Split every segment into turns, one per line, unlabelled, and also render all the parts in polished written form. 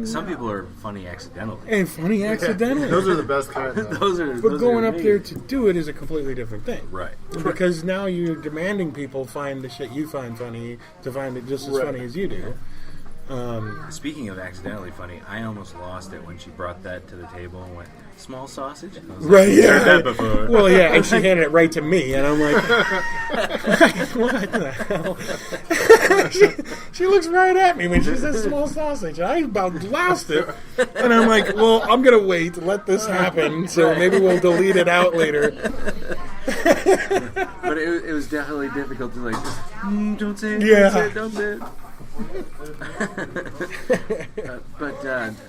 Some people are funny accidentally.
And funny accidentally.
Those are the best kind.
But going up there to do it is a completely different thing.
Right.
Because now you're demanding people find the shit you find funny to find it just as funny as you do.
Speaking of accidentally funny, I almost lost it when she brought that to the table and went, small sausage? I was
Right,
like,
yeah.
I've heard that before.
Well, yeah, and she handed it right to me, and I'm like, what the hell? she looks right at me when she says small sausage. I about lost it. And I'm like, well, I'm going to wait to let this happen, so maybe we'll delete it out later.
But it was definitely difficult to like, just, don't say it,
Yeah.
don't say it.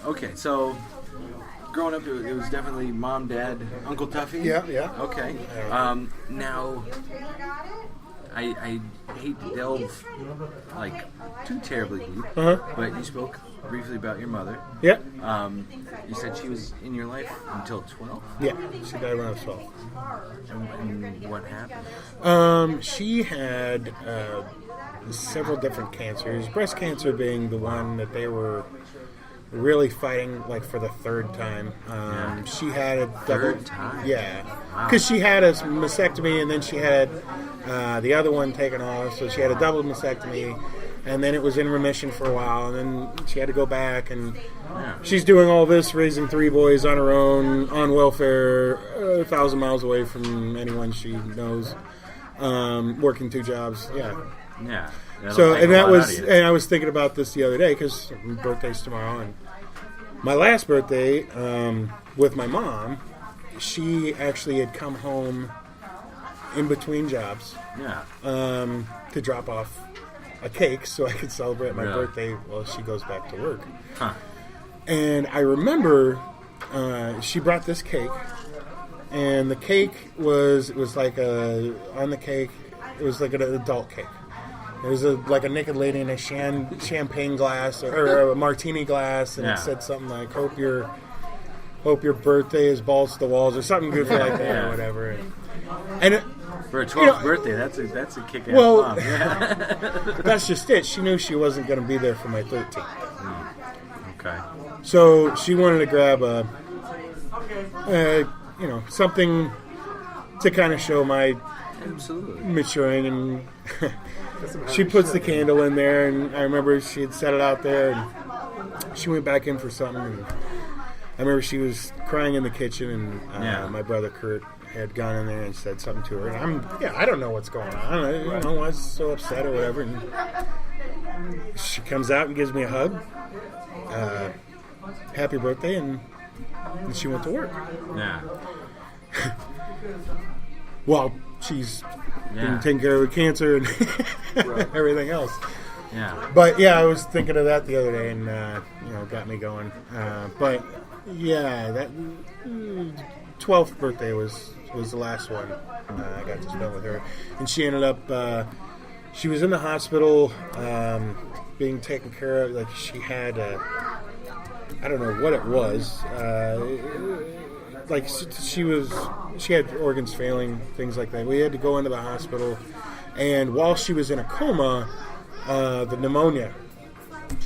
Okay, so growing up, it was definitely mom, dad, Uncle Tuffy.
Yeah.
Okay. Now, I hate to delve like too terribly deep, but you spoke briefly about your mother.
Yeah.
You said she was in your life until 12.
Yeah, she died when I was 12.
And what happened?
She had several different cancers, breast cancer being the one that they were really fighting like for the third time. She had a double,
Third time?
yeah, because she had a mastectomy and then she had the other one taken off, so she had a double mastectomy, and then it was in remission for a while, and then she had to go back, and she's doing all this, raising 3 boys on her own, on welfare, 1,000 miles away from anyone she knows, working 2 jobs, yeah.
So
And I was thinking about this the other day because my birthday's tomorrow, and my last birthday with my mom, she actually had come home in between jobs to drop off a cake so I could celebrate my birthday while she goes back to work. And I remember she brought this cake, and the cake was like an adult cake. There was like a naked lady in a champagne glass or a martini glass, and it said something like "Hope your birthday is balls to the walls" or something goofy like that or whatever. And
for a 12th birthday, that's a kick-ass mom.
That's just it. She knew she wasn't going to be there for my 13th.
Okay.
So she wanted to grab something to kind of show my maturing, and she puts the candle in there, and I remember she had set it out there, and she went back in for something, and I remember she was crying in the kitchen, and my brother Kurt had gone in there and said something to her, and I don't know what's going on, I don't know why I was so upset or whatever, and she comes out and gives me a hug, happy birthday, and she went to work. Well, she's been taking care of her cancer and everything else. But I was thinking of that the other day, and got me going. But that 12th birthday was the last one I got to spend with her, and she ended up. She was in the hospital, being taken care of. Like she had, I don't know what it was. Like she had organs failing, things like that. We had to go into the hospital, and while she was in a coma, the pneumonia.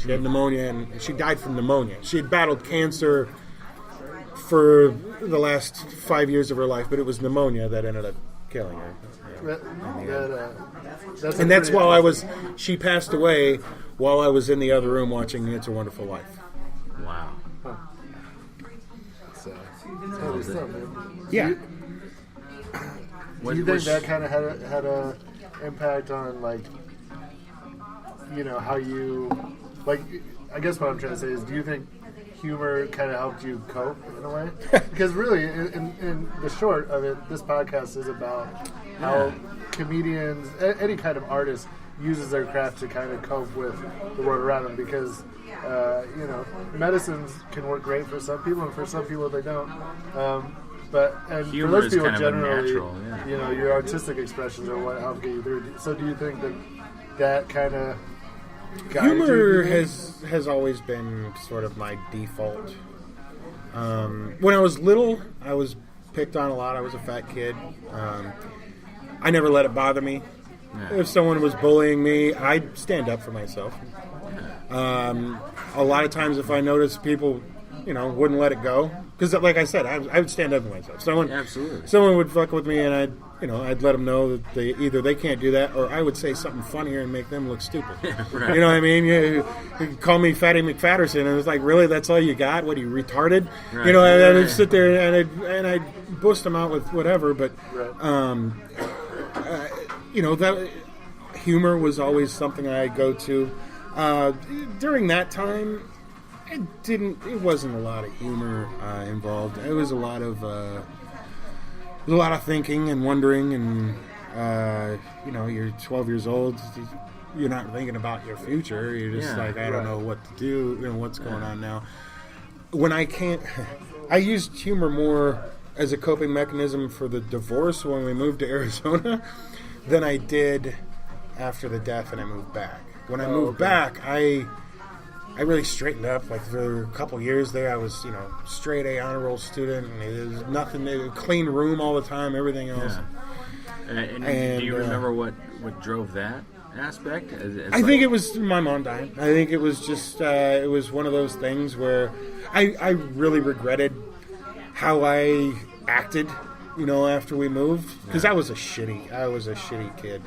She had pneumonia, and she died from pneumonia. She had battled cancer for the last 5 years of her life, but it was pneumonia that ended up killing her. That's while she passed away while I was in the other room watching It's a Wonderful Life.
Wow.
Yeah.
Do you think that kind of had a impact on how you I guess what I'm trying to say is, do you think humor kind of helped you cope in a way? Because really, in the short of it, this podcast is about how comedians, any kind of artist, uses their craft to kind of cope with the world around them. Because medicines can work great for some people, and for some people they don't. But
humor
for those people,
kind of
generally,
natural,
your artistic expressions are what help get you through. So, do you think that kind of
humor has always been sort of my default? When I was little, I was picked on a lot. I was a fat kid. I never let it bother me. If someone was bullying me, I'd stand up for myself. A lot of times, if I notice people, wouldn't let it go, because like I said, I would stand up for myself. Someone would fuck with me, and I'd let them know that they can't do that, or I would say something funnier and make them look stupid. Right. You know what I mean? You call me Fatty McFatterson, and it's like, really, that's all you got? What, are you retarded? Right. And I'd sit there and I'd boost them out with whatever, but that humor was always something I'd go to. During that time, it wasn't a lot of humor involved. It was a lot of thinking and wondering, and you're 12 years old. You're not thinking about your future. You're just I don't know what to do. What's going on now? When I used humor more as a coping mechanism for the divorce when we moved to Arizona than I did after the death and I moved back. When I moved back, I really straightened up. Like, for a couple years there, I was, straight A honor roll student, and there was nothing, clean room all the time, everything else.
Yeah. And do you remember what drove that aspect?
I think it was my mom dying. I think it was just, it was one of those things where I really regretted how I acted, after we moved, because I was a shitty kid.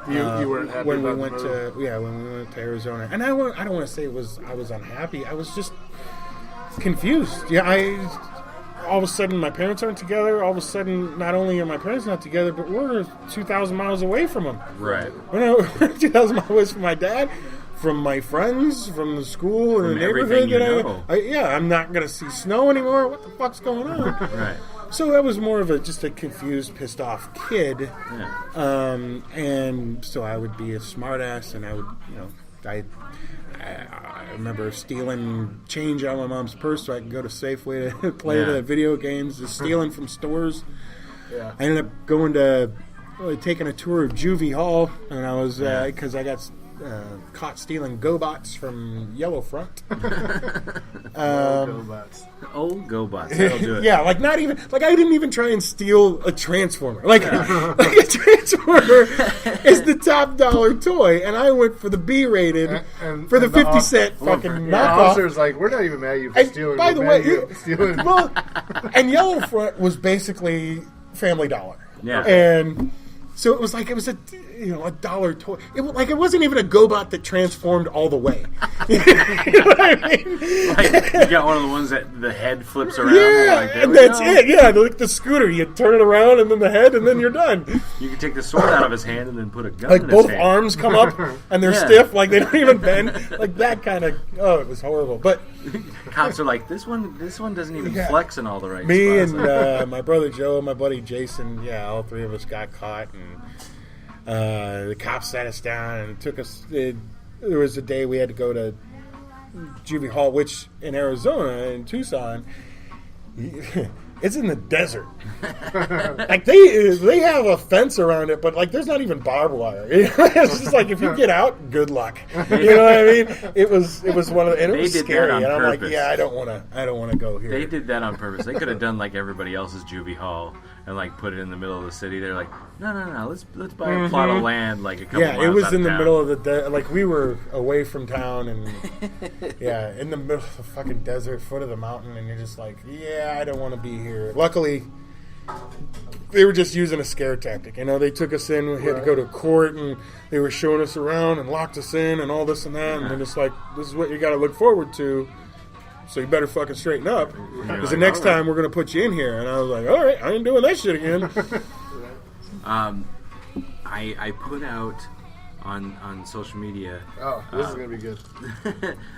You weren't happy
when
about
we went
the move?
when we went to Arizona, and I don't want to say I was unhappy. I was just confused. Yeah, all of a sudden my parents aren't together. All of a sudden, not only are my parents not together, but we're 2,000 miles away from them.
Right.
We're 2,000 miles away from my dad, from my friends, from the school and the neighborhood that I'm not gonna see snow anymore. What the fuck's going on?
Right.
So I was more of just a confused, pissed off kid. Yeah. And so I would be a smartass, and I would, I remember stealing change out of my mom's purse so I could go to Safeway to play the video games, just stealing from stores. Yeah. I ended up taking a tour of Juvie Hall, and I was, because I got caught stealing GoBots from Yellowfront.
Old GoBots. That'll do it.
Yeah, not even, I didn't even try and steal a Transformer. A Transformer is the top dollar toy, and I went for the B-rated for the 50-cent fucking knockoff. The
officer's like, we're not even mad at you for stealing.
By the way, and Yellowfront was basically Family Dollar.
Yeah.
And so it was a dollar toy. It wasn't even a GoBot that transformed all the way. You know what I mean?
You got one of the ones that the head flips around.
Yeah, and that's it. Yeah, the scooter. You turn it around and then the head, and then you're done.
You can take the sword out of his hand and then put a gun in his
both
hand.
Arms come up and they're stiff, they don't even bend. That kind of. Oh, it was horrible. But
cops are like, this one doesn't even flex in all the right
Me
spots.
And my brother Joe, my buddy Jason, all three of us got caught, and the cops sat us down and took us. There was a day we had to go to Juvie Hall, which in Arizona, in Tucson, it's in the desert. They have a fence around it, but there's not even barbed wire. It's just if you get out, good luck. You know what I mean? It was one of the, and it was scary. And I'm
purpose.
I don't want to go here.
They did that on purpose. They could have done like everybody else's Juvie Hall and put it in the middle of the city. They're like, no, let's buy a plot of land a couple miles
it was in the
town.
middle of the we were away from town, and in the middle of the fucking desert, foot of the mountain, and you're just I don't want to be here. Luckily, they were just using a scare tactic. They took us in. We had to go to court, and they were showing us around and locked us in and all this and that. And they're just this is what you got to look forward to. So you better fucking straighten up, because the next time we're going to put you in here. And I was like, all right, I ain't doing that shit again.
I put out on social media.
Oh, this is going to be good.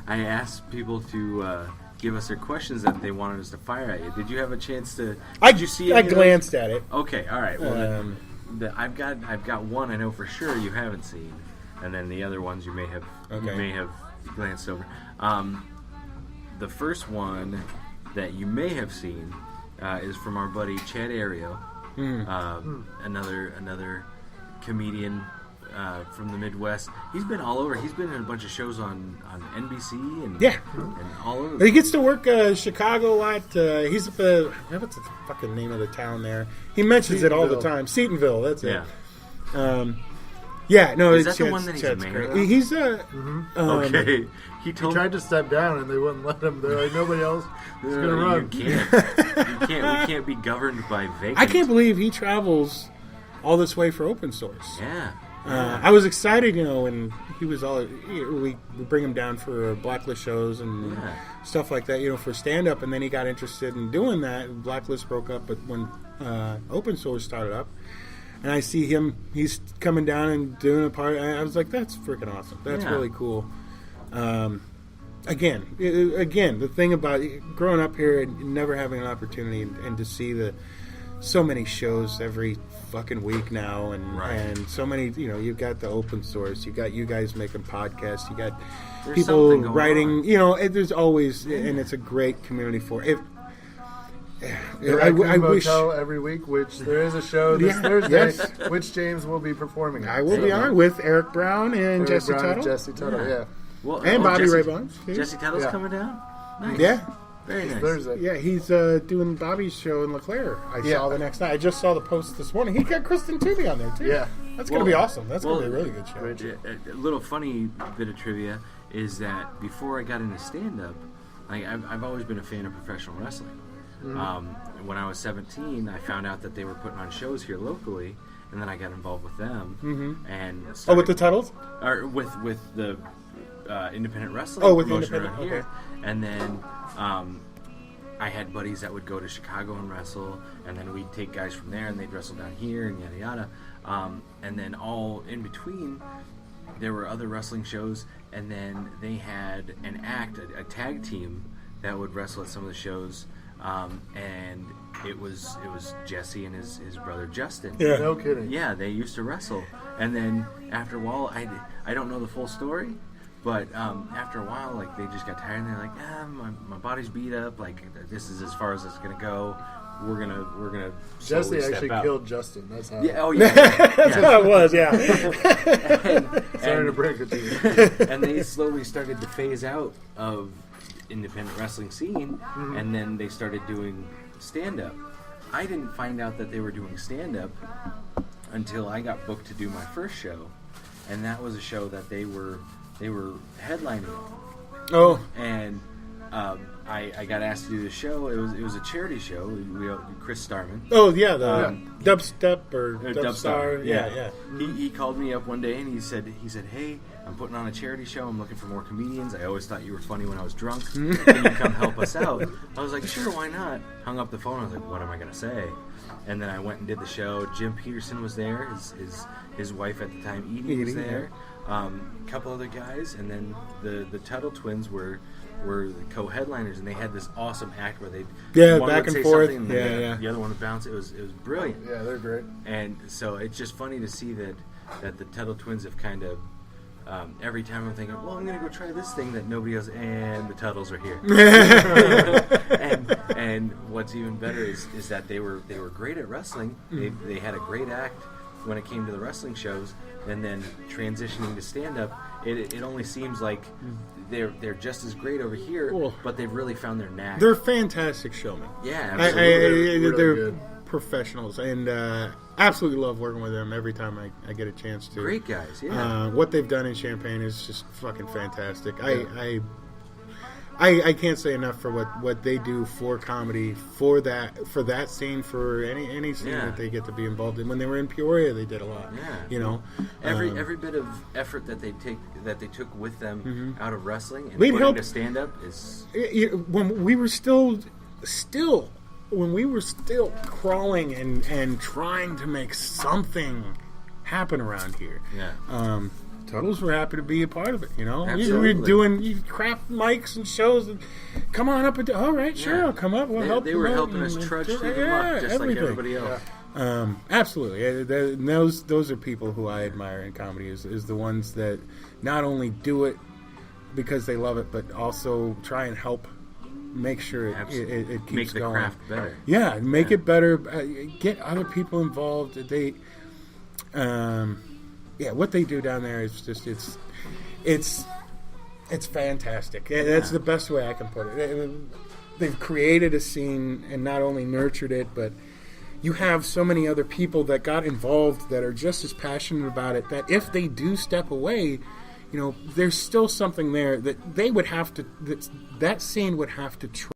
I asked people to give us their questions that they wanted us to fire at you. Did you have a chance to? Did you see?
I glanced at it.
Okay, all right. Well, I've got one I know for sure you haven't seen, and then the other ones you may have glanced over. The first one that you may have seen is from our buddy Chad Ario, another comedian from the Midwest. He's been all over. He's been in a bunch of shows on NBC and all over.
He gets to work Chicago a lot. He's what's the fucking name of the town there? He mentions it all the time. Seatonville. That's it. Yeah, no,
is that the one that he's mayor of?
He's
okay.
He tried to step down and they wouldn't let him. They're like, nobody else is going to run.
We can't be governed by vacant.
I can't believe he travels all this way for open source.
Yeah.
I was excited, when he was we bring him down for Blacklist shows and stuff like that, for stand-up, and then he got interested in doing that. Blacklist broke up, but when open source started up, and I see he's coming down and doing a part, I was like, that's freaking awesome. That's really cool. Again, the thing about growing up here and never having an opportunity and to see so many shows every fucking week now, and so many, you've got the open source, you got you guys making podcasts, you got people writing, there's always, and it's a great community for it.
I wish every week, which there is a show this Thursday, which James will be performing.
I will be on with Eric Brown and Jesse Tuttle.
Yeah.
Well,
and Bobby Ray Bones.
Jesse Tuttle's coming down? Nice.
Yeah.
Very nice.
Thursday.
Yeah, he's doing Bobby's show in LeClaire. I saw the next night. I just saw the post this morning. He got Kristen Toomey on there, too.
Yeah.
That's going to be awesome. That's going to be a really good show.
A little funny bit of trivia is that before I got into stand-up, I've always been a fan of professional wrestling. Mm-hmm. When I was 17, I found out that they were putting on shows here locally, and then I got involved with them. Mm-hmm. And
with the Tuttles?
Or with the independent wrestling
promotion
around here. And then I had buddies that would go to Chicago and wrestle, and then we'd take guys from there and they'd wrestle down here and yada yada. And then all in between, there were other wrestling shows, and then they had an act, a tag team that would wrestle at some of the shows, and it was Jesse and his brother Justin.
Yeah, no kidding.
Yeah, they used to wrestle, and then after a while, I don't know the full story. But after a while, they just got tired, and they're like, my body's beat up. This is as far as it's gonna go. We're gonna.
Jesse actually killed Justin. That's how.
Yeah. Oh yeah.
That's how it was. Yeah.
Sorry to break it to you.
And they slowly started to phase out of independent wrestling scene, and then they started doing stand up. I didn't find out that they were doing stand up until I got booked to do my first show, and that was a show that they were headlining.
Oh.
And I got asked to do the show. It was a charity show. Chris Starman.
Oh yeah, the Dubstep or Dubstar. Yeah.
He called me up one day and he said, hey, I'm putting on a charity show. I'm looking for more comedians. I always thought you were funny when I was drunk. Can you come help us out? I was like, sure, why not? Hung up the phone. I was like, what am I gonna say? And then I went and did the show. Jim Peterson was there. His wife at the time, Edie, was there. A couple other guys, and then the Tuttle twins were the co-headliners, and they had this awesome act where they
back and forth,
and the other one would bounce. It was brilliant.
Yeah, they're great.
And so it's just funny to see that the Tuttle twins have kind of every time I'm thinking, well, I'm gonna go try this thing that nobody else, and the Tuttles are here. and what's even better is that they were great at wrestling. They had a great act when it came to the wrestling shows, and then transitioning to stand-up, it only seems like they're just as great over here, but they've really found their knack.
They're fantastic showmen.
Yeah, absolutely.
They're professionals, and absolutely love working with them every time I get a chance to.
Great guys, yeah.
What they've done in Champaign is just fucking fantastic. Yeah. I can't say enough for what they do for comedy, for that scene, for any scene that they get to be involved in. When they were in Peoria, they did a lot.
Yeah, every bit of effort that they took with them out of wrestling and
putting
to stand up is
when we were still crawling and trying to make something happen around here.
Yeah.
Tuttles were happy to be a part of it,
Absolutely.
We were doing craft mics and shows. And, come on up and all right, sure, I'll come up. We'll help.
They were helping us trudge through the muck, just like everybody else.
Absolutely. Those are people who I admire in comedy. Is the ones that not only do it because they love it, but also try and help make sure it keeps
make the
going.
Craft better.
Yeah, make it better. Get other people involved. What they do down there is just it's fantastic. That's the best way I can put it. They've created a scene and not only nurtured it, but you have so many other people that got involved that are just as passionate about it, that if they do step away, there's still something there that they would have to, that scene would have to try